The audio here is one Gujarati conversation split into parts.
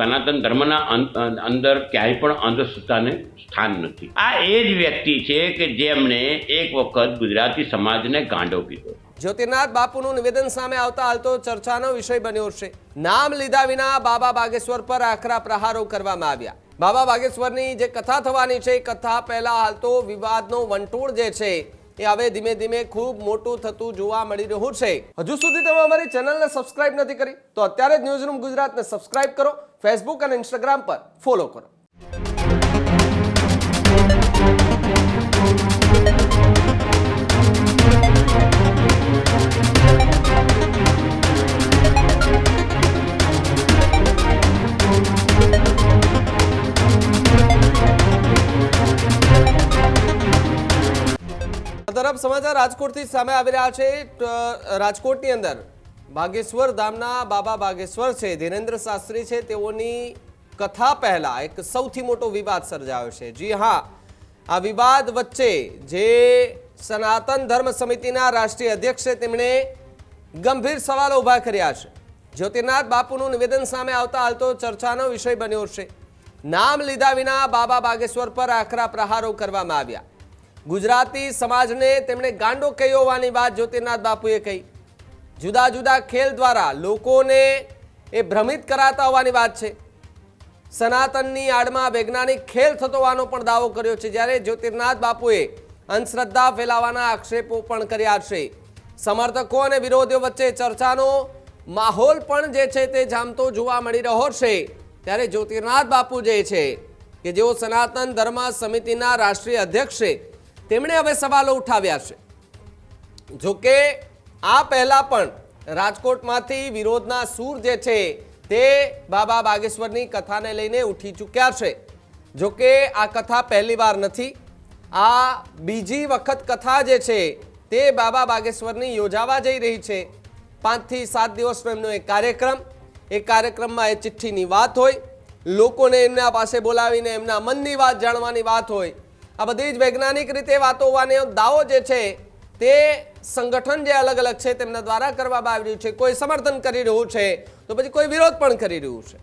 સનાતન ધર્મના અંદર ક્યાંય પણ અંધશ્રદ્ધાને સ્થાન નથી. આ એ જ વ્યક્તિ છે કે જેમણે એક વખત ગુજરાતી સમાજને ગાંડો કીધો. જ્યોતિર્નાથ બાપુનું નિવેદન સામે આવતા હાલ તો ચર્ચાનો વિષય બન્યો છે. નામ લીધા વિના બાબા બાગેશ્વર પર આકરા પ્રહારો કરવામાં આવ્યા. બાબા બાગેશ્વરની જે કથા થવાની છે એ કથા પહેલા હાલ તો વિવાદનો વંટોળ જે છે એ હવે ધીમે ધીમે ખૂબ મોટું થતું જોવા મળી રહ્યું છે. હજુ સુધી તમે અમારી ચેનલને સબસ્ક્રાઇબ નથી કરી તો અત્યારે જ ન્યૂઝરૂમ ગુજરાતને સબસ્ક્રાઇબ કરો, ફેસબુક અને ઇન્સ્ટાગ્રામ પર ફોલો કરો. તરફ સમાચાર રાજકોટથી સામે આવી રહ્યા છે. રાજકોટની અંદર બાગેશ્વર ધામના બાબા બાગેશ્વર છે, ધીરેન્દ્ર શાસ્ત્રી છે, તેઓની કથા પહેલા એક સૌથી મોટો વિવાદ સર્જાયો છે. જી હા, આ વિવાદ વચ્ચે જે સનાતન ધર્મ સમિતિના રાષ્ટ્રીય અધ્યક્ષ છે તેમણે ગંભીર સવાલો ઉભા કર્યા છે. જ્યોતિર્નાથ બાપુનું નિવેદન સામે આવતા હાલ તો ચર્ચાનો વિષય બન્યો છે. નામ લીધા વિના બાબા બાગેશ્વર પર આકરા પ્રહારો કરવામાં આવ્યા. ગુજરાતી સમાજને તેમણે ગાંડો કહ્યો હોવાની વાત જ્યોતિર્નાથ બાપુએ કહી. જુદા જુદા ખેલ દ્વારા લોકોને એ ભ્રમિત કરાતા હોવાની વાત છે. સનાતનની આડમાં વૈજ્ઞાનિક ખેલ થતો હોવાનો પણ દાવો કર્યો છે. જ્યારે જ્યોતિર્નાથ બાપુએ અંધશ્રદ્ધા ફેલાવાના આક્ષેપો પણ કર્યા છે. સમર્થકો અને વિરોધીઓ વચ્ચે ચર્ચાનો માહોલ પણ જે છે તે જામતો જોવા મળી રહ્યો છે. ત્યારે જ્યોતિર્નાથ બાપુ જે છે કે જેઓ સનાતન ધર્મ સમિતિના રાષ્ટ્રીય અધ્યક્ષ છે તેમણે હવે સવાલો ઉઠાવ્યા છે. જોકે આ પહેલા પણ રાજકોટમાંથી વિરોધના સૂર જે છે તે બાબા બાગેશ્વરની કથાને લઈને ઉઠી ચૂક્યા છે. જોકે આ કથા પહેલી વાર નથી, આ બીજી વખત કથા જે છે તે બાબા બાગેશ્વરની યોજાવા જઈ રહી છે. 5 થી 7 દિવસનો એમનો એક કાર્યક્રમ, એ કાર્યક્રમમાં એ ચિઠ્ઠીની વાત હોય, લોકોને એમના પાસે બોલાવીને એમના મનની વાત જાણવાની વાત હોય. આ બધી જ વૈજ્ઞાનિક રીતે વાતો હોવાનો દાવો જે છે તે સંગઠન જે અલગ અલગ છે તેમના દ્વારા કરવામાં આવી રહ્યું છે. કોઈ સમર્થન કરી રહ્યું છે તો પછી કોઈ વિરોધ પણ કરી રહ્યું છે.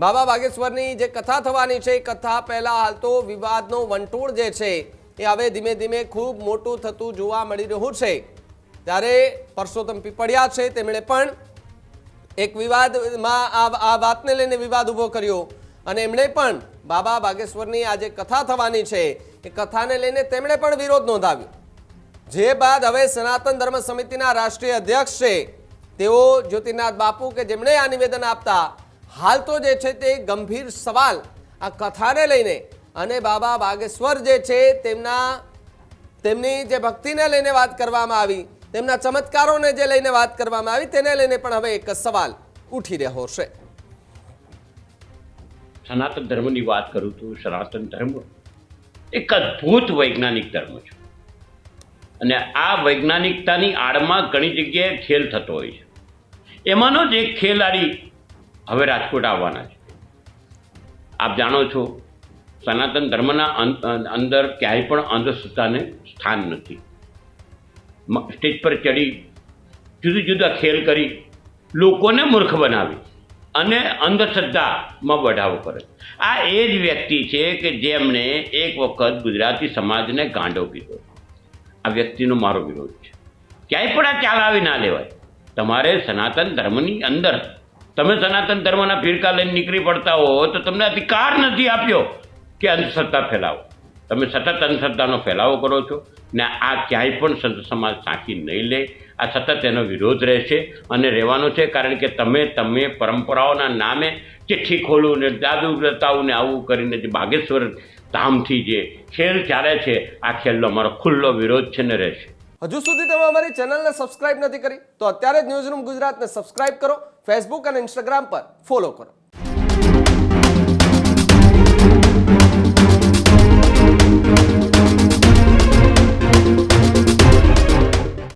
બાબા બાગેશ્વરની જે કથા થવાની છે એ કથા પહેલા હાલ તો વિવાદનો વંટોળ જે છે એ હવે ધીમે ધીમે ખૂબ મોટું થતું જોવા મળી રહ્યું છે. ત્યારે પરસોત્તમ પીપળિયા છે તેમણે પણ એક વિવાદમાં આ વાતને લઈને વિવાદ ઊભો કર્યો અને એમણે પણ બાબા બાગેશ્વરની આ જે કથા થવાની છે એ કથાને લઈને તેમણે પણ વિરોધ નોંધાવ્યો. જે બાદ હવે સનાતન ધર્મ સમિતિના રાષ્ટ્રીય અધ્યક્ષ છે તેઓ જ્યોતિર્નાથ બાપુ કે જેમણે આ નિવેદન આપતા હાલ તો જે છે તે ગંભીર સવાલ આ કથાને લઈને અને બાબા બાગેશ્વર જે છે તેમની જે ભક્તિને લઈને વાત કરવામાં આવી, તેમના ચમત્કારોને જે લઈને વાત કરવામાં આવી તેને લઈને પણ હવે એક સવાલ ઉઠી રહ્યો છે. સનાતન ધર્મની વાત કરું તો સનાતન ધર્મ એક અદ્ભુત વૈજ્ઞાનિક ધર્મ છે અને આ વૈજ્ઞાનિકતાની આડમાં ઘણી જગ્યાએ ખેલ થતો હોય છે. એમાંનો જ એક ખેલાડી હવે રાજકોટ આવવાના છે. આપ જાણો છો, સનાતન ધર્મના અંદર ક્યાંય પણ અંધશ્રદ્ધાને સ્થાન નથી. સ્ટેજ પર ચડી જુદા જુદા ખેલ કરી લોકોને મૂર્ખ બનાવી અને અંધશ્રદ્ધામાં બઢાવો કરે. આ એ જ વ્યક્તિ છે કે જેમણે એક વખત ગુજરાતી સમાજને ગાંડો કીધો. આ વ્યક્તિનો મારો વિરોધ છે. ક્યાંય પણ આ ચાલાવી ના લેવાય. તમારે સનાતન ધર્મની અંદર તમે સનાતન ધર્મના ફિરકા લઈને નીકળી પડતા હો તો તમને અધિકાર નથી આપ્યો કે અંધશ્રદ્ધા ફેલાવો. તમે સતત અંધશ્રદ્ધાનો ફેલાવો કરો છો ને આ ક્યાંય પણ સંત સમાજ સાંખી નહીં લે. આ સતત એનો વિરોધ રહેશે અને રહેવાનો છે. કારણ કે તમે પરંપરાઓના નામે ચિઠ્ઠી ખોલું ને જાદુ બતાવું ને આવું કરીને જે બાગેશ્વર ધામથી જે ખેલ ચાલે છે આ ખેલનો અમારો ખુલ્લો વિરોધ છે ને રહેશે. હજુ સુધી તમે અમારી ચેનલને સબસ્ક્રાઇબ નથી કરી તો અત્યારે જ ન્યૂઝરૂમ ગુજરાતને સબસ્ક્રાઇબ કરો, ફેસબુક અને ઇન્સ્ટાગ્રામ પર ફોલો કરો.